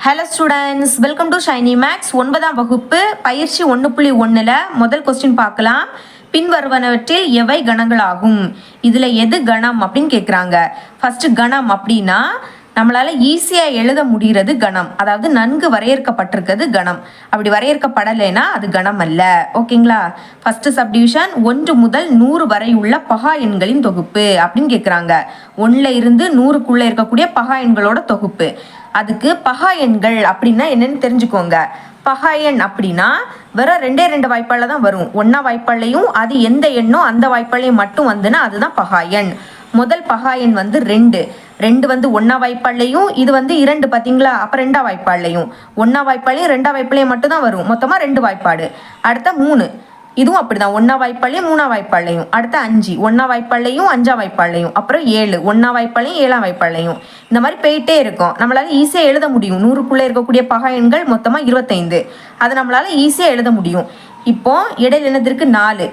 Hello students, welcome to shiny maths. 9ஆம் வகுப்பு பயிற்சி 1.1ல் முதல் கொஸ்டின் பார்க்கலாம். பின்வருவனவற்றில் எவை கணங்களாகும்? இதில் எது கணம் அப்படின்னு கேட்குறாங்க. ஃபர்ஸ்ட் கணம் அப்படின்னா நம்மளால் ஈஸியாக எழுத முடிகிறது கணம், அதாவது நன்கு வரையறுக்கப்பட்டிருக்கிறது கணம். அப்படி வரையறுக்கப்படலைன்னா அது கணம் அல்ல. ஓகேங்களா? ஃபர்ஸ்ட் சப்டிவிஷன் 1 முதல் 100 வரை உள்ள பகா எண்களின் தொகுப்பு அப்படின்னு கேட்குறாங்க. 1ல் இருந்து 100க்குள்ளே இருக்கக்கூடிய பகா எண்களோட தொகுப்பு. அதுக்கு பகா எண்கள் அப்படின்னா என்னன்னு தெரிஞ்சுக்கோங்க. பகா எண் அப்படின்னா வெறும் 2 வாய்ப்பாடில் தான் வரும். 1 வாய்ப்பாட்லையும் அது எந்த எண்ணோ அந்த வாய்ப்பாட்லையும் மட்டும் வந்துன்னா அதுதான் பகா எண். முதல் பகா எண் 2 1 வாய்ப்பாட்லையும், இது 2 பார்த்தீங்களா? அப்போ 2 வாய்ப்பாட்லையும் 1 வாய்ப்பாட்லையும் 2 வாய்ப்பாட்லையும் மட்டும் தான் வரும். மொத்தமாக 2 வாய்ப்பாடு. அடுத்த 3, இதுவும் அப்படிதான் 1 வாய்ப்பாட்லையும் 3 வாய்ப்பாட்லையும். அடுத்த 5 1 வாய்ப்பாட்லையும் 5 வாய்ப்பாட்லையும். அப்புறம் 7 1 வாய்ப்பாட்லையும் 7 வாய்ப்பாட்லையும். இந்த மாதிரி போயிட்டே இருக்கும். நம்மளால ஈஸியாக எழுத முடியும். 100க்குள்ளே இருக்கக்கூடிய பகா எண்கள் மொத்தமாக 25. அதை நம்மளால ஈஸியாக எழுத முடியும். இப்போ இடையில என்னதிருக்கு 4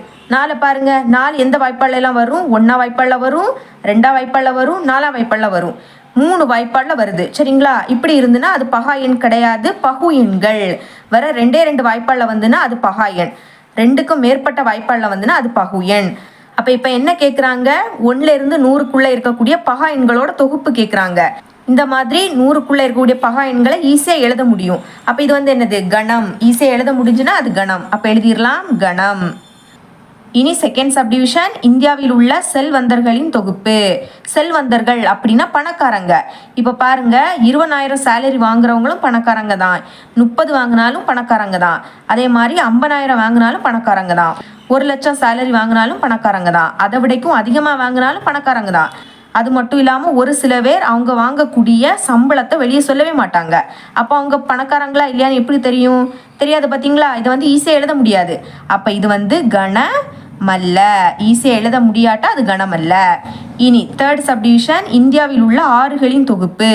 பாருங்க. 4 எந்த வாய்ப்பாடெல்லாம் வரும்? 1 வாய்ப்பாடில் வரும், 2 வாய்ப்பாடில் வரும், 4 வாய்ப்பாடில் வரும், 3 வாய்ப்பாடில் வருது. சரிங்களா? இப்படி இருந்துன்னா அது பகா எண் கிடையாது, பகு எண்கள். வர 2 வாய்ப்பாடில் வந்துன்னா அது பகா எண். 2க்கும் மேற்பட்ட வாய்ப்பாடில் வந்துன்னா அது பகு எண். அப்போ இப்போ என்ன கேட்குறாங்க? 1ல் இருந்து 100க்குள்ளே இருக்கக்கூடிய பகா எண்களோட தொகுப்பு கேட்குறாங்க. இந்த மாதிரி 100க்குள்ளே இருக்கக்கூடிய பகா எண்களை ஈஸியாக எழுத முடியும். அப்போ இது என்னது? கணம். ஈஸியாக எழுத முடிஞ்சுன்னா அது கணம். அப்போ எழுதிடலாம் கணம். இனி செகண்ட் சப்டிவிஷன், இந்தியாவில் உள்ள செல்வந்தர்களின் தொகுப்பு. செல்வந்தர்கள் அப்படின்னா பணக்காரங்க. இப்போ பாருங்க, 20,000 சேலரி வாங்குறவங்களும் பணக்காரங்க தான், 30 வாங்கினாலும் பணக்காரங்க தான், அதே மாதிரி 50,000 வாங்கினாலும் பணக்காரங்க தான், 1,00,000 சேலரி வாங்கினாலும் பணக்காரங்க தான், அதை விடைக்கும் அதிகமாக வாங்கினாலும் பணக்காரங்க தான். அது மட்டும் இல்லாமல் ஒரு சில பேர் அவங்க வாங்கக்கூடிய சம்பளத்தை வெளியே சொல்லவே மாட்டாங்க. அப்போ அவங்க பணக்காரங்களா இல்லையான்னு எப்படி தெரியும்? தெரியாது பார்த்தீங்களா? இதை ஈஸியாக எழுத முடியாது. அப்போ இது கணமல்ல. ஈஸியாக எழுத முடியாட்டா அது கணமல்ல. இனி தேர்ட் சப்டிவிஷன், இந்தியாவில் உள்ள ஆறுகளின் தொகுப்பு.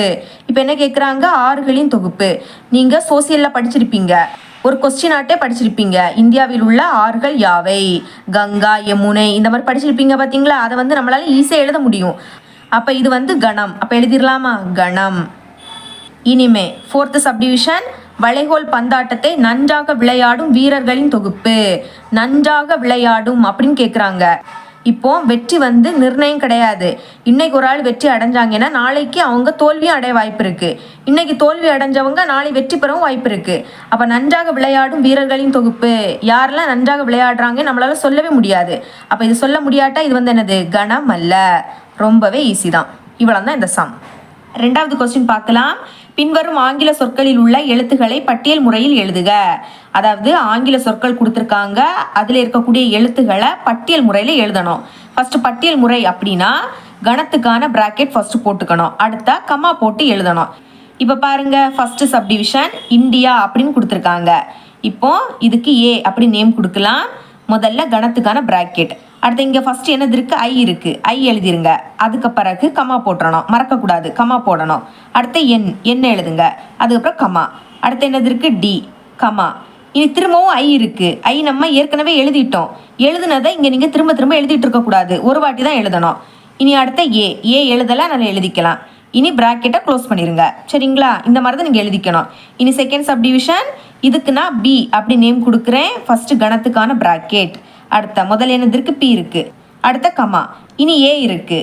இப்போ என்ன கேட்குறாங்க? ஆறுகளின் தொகுப்பு. நீங்கள் சோசியலில் படிச்சிருப்பீங்க, ஒரு கொஸ்டினாட்டே படிச்சிருப்பீங்க. இந்தியாவில் உள்ள ஆறுகள் யாவை? கங்கா, யமுனை, இந்த மாதிரி படிச்சிருப்பீங்க பார்த்தீங்களா? அதை நம்மளால ஈஸியாக எழுத முடியும். அப்போ இது கணம். அப்போ எழுதிடலாமா? கணம். இனிமே ஃபோர்த்து சப்டிவிஷன், வளைகோல் பந்தாட்டத்தை நன்றாக விளையாடும் வீரர்களின் தொகுப்பு. நன்றாக விளையாடும் அப்படின்னு கேட்குறாங்க. இப்போ வெற்றி நிர்ணயம் கிடையாது. இன்னைக்கு ஒரு ஆள் வெற்றி அடைஞ்சாங்கன்னா நாளைக்கு அவங்க தோல்வியும் அடைய வாய்ப்பு இருக்கு. இன்னைக்கு தோல்வி அடைஞ்சவங்க நாளை வெற்றி பெறவும் வாய்ப்பு இருக்கு. அப்ப நன்றாக விளையாடும் வீரர்களின் தொகுப்பு. யாரெல்லாம் நன்றாக விளையாடுறாங்க நம்மளால சொல்லவே முடியாது. அப்ப இது சொல்ல முடியாட்டா இது என்னது? கணம் அல்ல. ரொம்பவே ஈஸி தான். இவ்வளவு தான் இந்த சம். 2வது கொஸ்டின் பார்க்கலாம். பின்வரும் ஆங்கில சொற்களில் உள்ள எழுத்துக்களை பட்டியல் முறையில் எழுதுக. அதாவது ஆங்கில சொற்கள் கொடுத்துருக்காங்க, அதில் இருக்கக்கூடிய எழுத்துக்களை பட்டியல் முறையில் எழுதணும். ஃபர்ஸ்ட் பட்டியல் முறை அப்படின்னா கணத்துக்கான பிராக்கெட் ஃபர்ஸ்ட் போட்டுக்கணும், அடுத்த கமா போட்டு எழுதணும். இப்போ பாருங்க, ஃபர்ஸ்ட் சப்டிவிஷன் இந்தியா அப்படின்னு கொடுத்துருக்காங்க. இப்போ இதுக்கு ஏ அப்படி நேம் கொடுக்கலாம். முதல்ல கணத்துக்கான பிராக்கெட். அடுத்து இங்கே ஃபர்ஸ்ட் என்னது இருக்கு? ஐ இருக்கு, ஐ எழுதிருங்க. அதுக்கு பிறகு கமா போட்டுறணும், மறக்கக்கூடாது, கமா போடணும். அடுத்து என் எழுதுங்க, அதுக்கப்புறம் கமா. அடுத்து என்னது இருக்கு? D, comma. இனி திரும்பவும் ஐ இருக்கு, ஐ நம்ம ஏற்கனவே எழுதிட்டோம். எழுதுனதை இங்கே நீங்கள் திரும்ப எழுதிட்டு இருக்கக்கூடாது, ஒரு வாட்டி தான் எழுதணும். இனி அடுத்த ஏ எழுதலாம், நல்லா எழுதிக்கலாம். இனி பிராக்கெட்டை க்ளோஸ் பண்ணிடுங்க. சரிங்களா? இந்த மாதிரி தான் நீங்கள் எழுதிக்கணும். இனி செகண்ட் சப்டிவிஷன், இதுக்கு நான் பி அப்படி நேம் கொடுக்குறேன். ஃபர்ஸ்ட் கணத்துக்கான பிராக்கெட். அடுத்த முதல்ல என்னது இருக்கு? பி இருக்கு. அடுத்த கமா. இனி ஏ இருக்கு,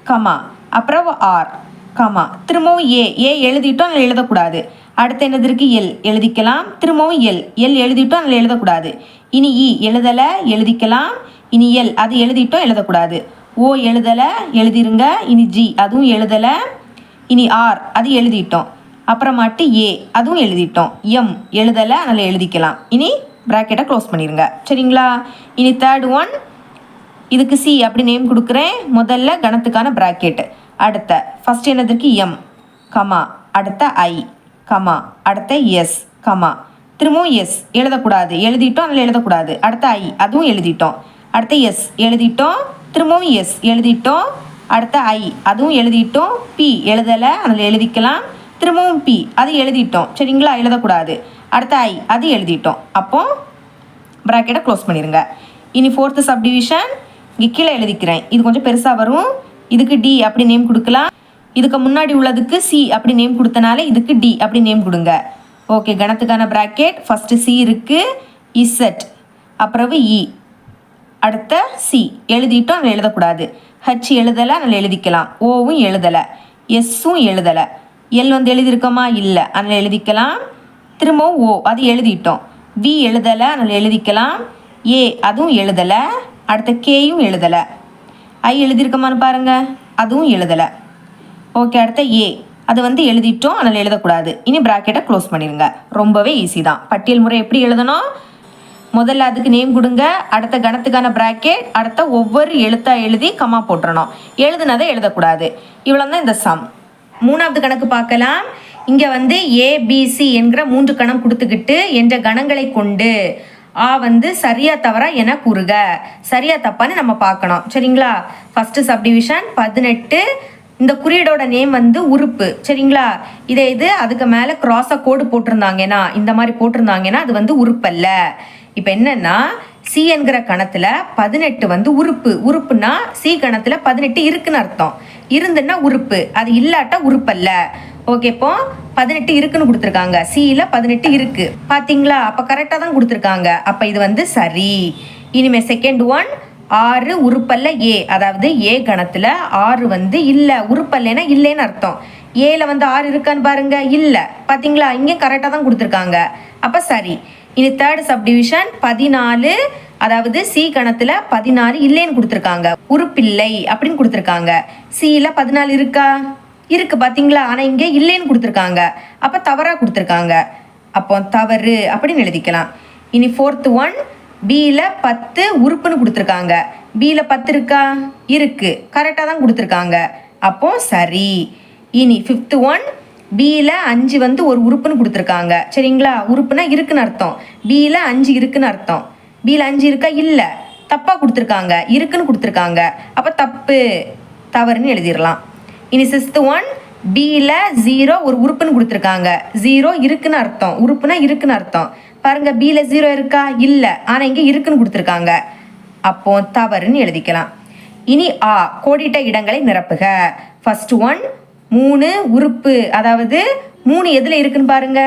கமா. அப்புறம் ஆர், கமா. திரும்பவும் ஏ எழுதிட்டோம், அதில் எழுதக்கூடாது. அடுத்து என்னது இருக்கு? எல் எழுதிக்கலாம். திரும்பவும் எல் எழுதிட்டோம், அதில் எழுதக்கூடாது. இனி இ எழுதலை, எழுதிக்கலாம். இனி எல் அது எழுதிட்டோம், எழுதக்கூடாது. ஓ எழுதலை, எழுதிருங்க. இனி ஜி அதுவும் எழுதலை. இனி ஆர் அது எழுதிட்டோம். அப்புறமாட்டு ஏ அதுவும் எழுதிட்டோம். எம் எழுதலை, அதில் எழுதிக்கலாம். இனி பிராக்கெட்டை க்ளோஸ் பண்ணிடுங்க. சரிங்களா? இனி தேர்ட் ஒன், இதுக்கு சி அப்படி நேம் கொடுக்குறேன். முதல்ல கணத்துக்கான பிராக்கெட். அடுத்த ஃபர்ஸ்ட் என்னதுக்கு? M, comma. அடுத்த ஐ, கமா. அடுத்த எஸ், கமா. திரும்பவும் எஸ் எழுதக்கூடாது, எழுதிட்டோம், அதில் எழுதக்கூடாது. அடுத்த ஐ அதுவும் எழுதிட்டோம். அடுத்த எஸ் எழுதிட்டோம், திரும்பவும் எஸ் எழுதிட்டோம். அடுத்த ஐ அதுவும் எழுதிட்டோம். பி எழுதலை, அதில் எழுதிக்கலாம். திரும்பவும் பி அது எழுதிட்டோம். சரிங்களா? எழுதக்கூடாது. அடுத்த ஐ அது எழுதிட்டோம். அப்போ பிராக்கெட்டை க்ளோஸ் பண்ணிடுங்க. இனி ஃபோர்த்து சப்டிவிஷன், இங்கே கீழே எழுதிக்கிறேன், இது கொஞ்சம் பெருசாக வரும். இதுக்கு டி அப்படி நேம் கொடுக்கலாம். இதுக்கு முன்னாடி உள்ளதுக்கு சி அப்படி நேம் கொடுத்தனால இதுக்கு டி அப்படி நேம் கொடுங்க. ஓகே, கணத்துக்கான ப்ராக்கெட் ஃபஸ்ட்டு சி இருக்குது, இசட், அப்புறம் இ, அடுத்த சி எழுதிட்டோம். அதில் எழுதக்கூடாது. ஹச் எழுதலை, அதில் எழுதிக்கலாம். ஓவும் எழுதலை, எஸ்ஸும் எழுதலை. எல் வந்து எழுதியிருக்கோமா? இல்லை, அதில் எழுதிக்கலாம். திரும்பவும் ஓ, அது எழுதிட்டோம். வி எழுதலை, அதில் எழுதிக்கலாம். ஏ அதுவும் எழுதலை. அடுத்த கேயும் எழுதலை. ஐ எழுதியிருக்கோமான்னு பாருங்கள், அதுவும் எழுதலை. ஓகே, அடுத்த ஏ அது வந்து எழுதிட்டோம், அதில் எழுதக்கூடாது. இனி ப்ராக்கெட்டை க்ளோஸ் பண்ணிடுங்க. ரொம்பவே ஈஸி தான். பட்டியல் முறை எப்படி எழுதணும்? முதல்ல அதுக்கு நேம் கொடுங்க, அடுத்த கணத்துக்கான ப்ராக்கெட், அடுத்த ஒவ்வொரு எழுத்தாக எழுதி கம்மா போட்டுறணும். எழுதுனதை எழுதக்கூடாது. இவ்வளோ தான் இந்த சம். மூணாவது கணக்கு பார்க்கலாம். இங்கே வந்து ஏபிசி என்கிற 3 கணம் கொடுத்துக்கிட்டு என்ற கணங்களை கொண்டு ஆ வந்து சரியா தவறா என கூறுக. சரியா தப்பான்னு நம்ம பார்க்கணும். சரிங்களா? First subdivision 18. இந்த குறியீடோட நேம் வந்து உறுப்பு. சரிங்களா? இது அதுக்கு மேலே கிராஸாக கோடு போட்டிருந்தாங்கன்னா, இந்த மாதிரி போட்டிருந்தாங்கன்னா அது வந்து உறுப்பல்ல. இப்போ என்னன்னா, சி என்கிற கணத்தில் 18 வந்து உறுப்பு. உறுப்புனா சி கணத்தில் 18 இருக்குன்னு அர்த்தம். இருந்துன்னா உறுப்பு, அது இல்லாட்டா உறுப்பல்ல. ஓகே, இப்போ 18 இருக்குன்னு கொடுத்துருக்காங்க. சியில் 18 இருக்கு பார்த்தீங்களா? அப்போ கரெக்டாக தான் கொடுத்துருக்காங்க. அப்போ இது வந்து சரி. இனிமே செகண்ட் ஒன், 6 உறுப்பல்ல ஏ, அதாவது ஏ கணத்தில் 6 வந்து இல்லை. உறுப்பல்லைன்னா இல்லைன்னு அர்த்தம். ஏல வந்து 6 இருக்கான்னு பாருங்க, இல்லை. பார்த்தீங்களா? இங்கே கரெக்டாக தான் கொடுத்துருக்காங்க. அப்போ சரி. இனி தேர்ட் சப்டிவிஷன் 14, அதாவது சி கணத்தில் 14 இல்லைன்னு கொடுத்துருக்காங்க. உறுப்பில்லை அப்படின்னு கொடுத்துருக்காங்க. சியில் 14 இருக்கா? இருக்கு பார்த்தீங்களா? ஆனால் இங்கே இல்லைன்னு கொடுத்துருக்காங்க. அப்போ தவறாக கொடுத்துருக்காங்க. அப்போ தவறு அப்படின்னு எழுதிக்கலாம். இனி ஃபோர்த் ஒன், பியில் 10 உறுப்புன்னு கொடுத்துருக்காங்க. பியில் 10 இருக்கா? இருக்கு, கரெக்டாக தான் கொடுத்துருக்காங்க. அப்போ சரி. இனி ஃபிஃப்த் ஒன், பியில் 5 வந்து ஒரு உறுப்புன்னு கொடுத்துருக்காங்க. சரிங்களா? உறுப்புனா இருக்குன்னு அர்த்தம். பியில் 5 இருக்குன்னு அர்த்தம். பியில் 5 இருக்கா? இல்லை, தப்பாக கொடுத்துருக்காங்க. இருக்குன்னு கொடுத்துருக்காங்க. அப்போ தப்பு, தவறுன்னு எழுதிடலாம். இனி சிக்ஸ்த் ஒன், பியில் 0 ஒரு உறுப்புன்னு கொடுத்துருக்காங்க. 0 இருக்குன்னு அர்த்தம். உறுப்புனா இருக்குன்னு அர்த்தம். பாருங்க, பியில் 0 இருக்கா? இல்லை, ஆனால் இங்கே இருக்குன்னு கொடுத்துருக்காங்க. அப்போ தவறுன்னு எழுதிக்கலாம். இனி ஆ, கோடிட்ட இடங்களை நிரப்புக. ஃபர்ஸ்ட் ஒன், 3 உறுப்பு, அதாவது 3 எதில் இருக்குன்னு பாருங்க.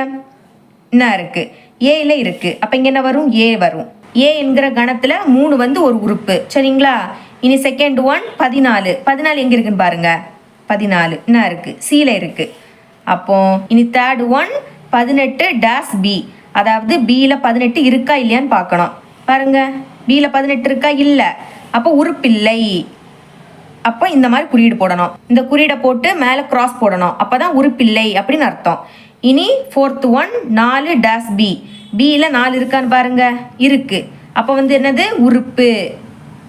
என்ன இருக்கு? ஏல இருக்கு. அப்போ இங்கே என்ன வரும்? ஏ வரும். ஏ என்கிற கணத்தில் 3 வந்து ஒரு உறுப்பு. சரிங்களா? இனி செகண்ட் ஒன் 14. 14 எங்கே இருக்குன்னு பாருங்க. 14 என்ன இருக்கு? சியில் இருக்கு. அப்போ இனி தேர்ட் ஒன் 18 டேஸ் பி, அதாவது பியில் 18 இருக்கா இல்லையான்னு பார்க்கணும். பாருங்க, பியில் 18 இருக்கா? இல்லை, அப்போ உறுப்பில்லை. அப்போ இந்த மாதிரி குறியீடு போடணும். இந்த குறியீடை போட்டு மேலே கிராஸ் போடணும். அப்போ தான் உறுப்பில்லை அப்படின்னு அர்த்தம். இனி ஃபோர்த் ஒன் 4 டேஸ் பி, பியில் 4 இருக்கான்னு பாருங்க. இருக்கு. அப்போ வந்து என்னது? உறுப்பு.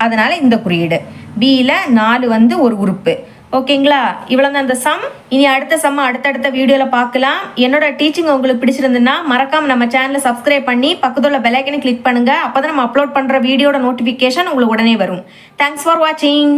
அதனால இந்த குறியீடு. பியில் 4 வந்து ஒரு உறுப்பு. ஓகேங்களா? இவ்வளோ தான் இந்த சம். இனி அடுத்த சம் அடுத்தடுத்த வீடியோவில் பார்க்கலாம். என்னோட டீச்சிங் உங்களுக்கு பிடிச்சிருந்துன்னா மறக்காமல் நம்ம சேனலை சப்ஸ்கிரைப் பண்ணி பக்கத்துல பெல் ஐக்கனை கிளிக் பண்ணுங்கள். அப்போ தான் நம்ம அப்லோட் பண்ணுற வீடியோட நோட்டிஃபிகேஷன் உங்களுக்கு உடனே வரும். தேங்க்ஸ் ஃபார் வாட்சிங்.